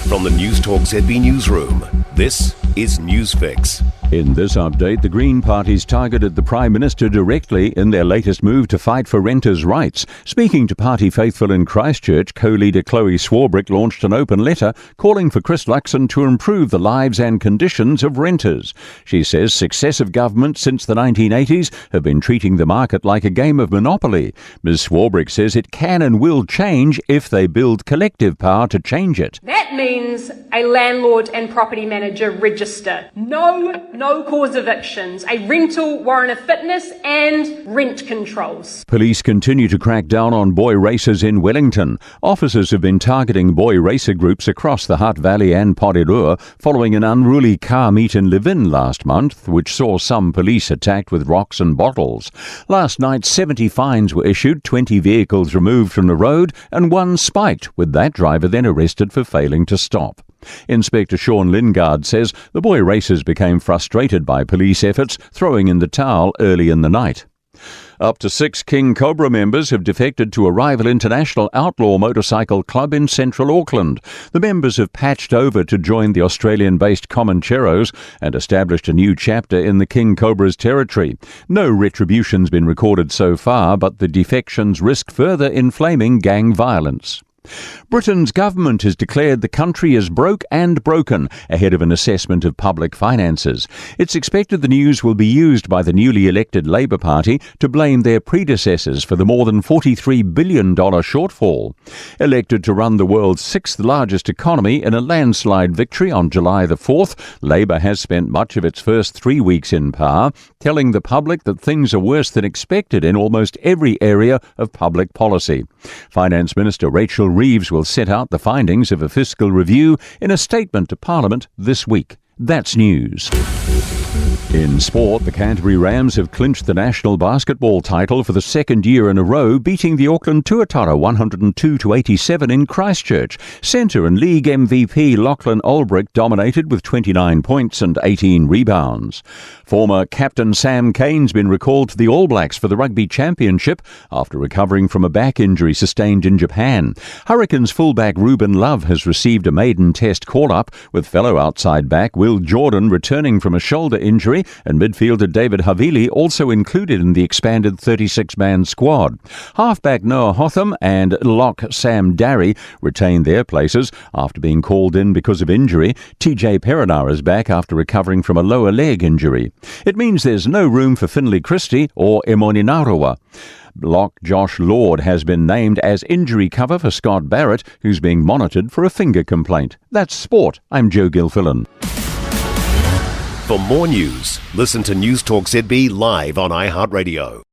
From the Newstalk ZB newsroom, this is Newsfix. In this update, the Green Party's targeted the Prime Minister directly in their latest move to fight for renters' rights. Speaking to party faithful in Christchurch, co-leader Chloe Swarbrick launched an open letter calling for Chris Luxon to improve the lives and conditions of renters. She says successive governments since the 1980s have been treating the market like a game of Monopoly. Ms. Swarbrick says it can and will change if they build collective power to change it. That means a landlord and property manager register. No cause evictions, a rental warrant of fitness and rent controls. Police continue to crack down on boy racers in Wellington. Officers have been targeting boy racer groups across the Hutt Valley and Porirua following an unruly car meet in Levin last month, which saw some police attacked with rocks and bottles. Last night, 70 fines were issued, 20 vehicles removed from the road and one spiked, with that driver then arrested for failing to stop. Inspector Sean Lingard says the boy racers became frustrated by police efforts, throwing in the towel early in the night. Up to 6 King Cobra members have defected to a rival international outlaw motorcycle club in central Auckland. The members have patched over to join the Australian-based Comancheros and established a new chapter in the King Cobra's territory. No retribution's been recorded so far, but the defections risk further inflaming gang violence. Britain's government has declared the country is broke and broken ahead of an assessment of public finances. It's expected the news will be used by the newly elected Labour Party to blame their predecessors for the more than $43 billion shortfall. Elected to run the world's 6th largest economy in a landslide victory on July the 4th, Labour has spent much of its first 3 weeks in power telling the public that things are worse than expected in almost every area of public policy. Finance Minister Rachel Reeves will set out the findings of a fiscal review in a statement to Parliament this week. That's news. In sport, the Canterbury Rams have clinched the national basketball title for the second year in a row, beating the Auckland Tuatara 102-87 in Christchurch. Centre and league MVP Lachlan Olbrich dominated with 29 points and 18 rebounds. Former captain Sam Cane's been recalled to the All Blacks for the Rugby Championship after recovering from a back injury sustained in Japan. Hurricanes fullback Ruben Love has received a maiden test call-up, with fellow outside back Will Jordan returning from a shoulder injury and midfielder David Havili also included in the expanded 36-man squad. Halfback Noah Hotham and lock Sam Darry retained their places after being called in because of injury. TJ Perinar is back after recovering from a lower leg injury. It means there's no room for Finlay Christie or Emoni Narawa. Lock Josh Lord has been named as injury cover for Scott Barrett, who's being monitored for a finger complaint. That's sport. I'm Joe Gilfillan. For more news, listen to Newstalk ZB live on iHeartRadio.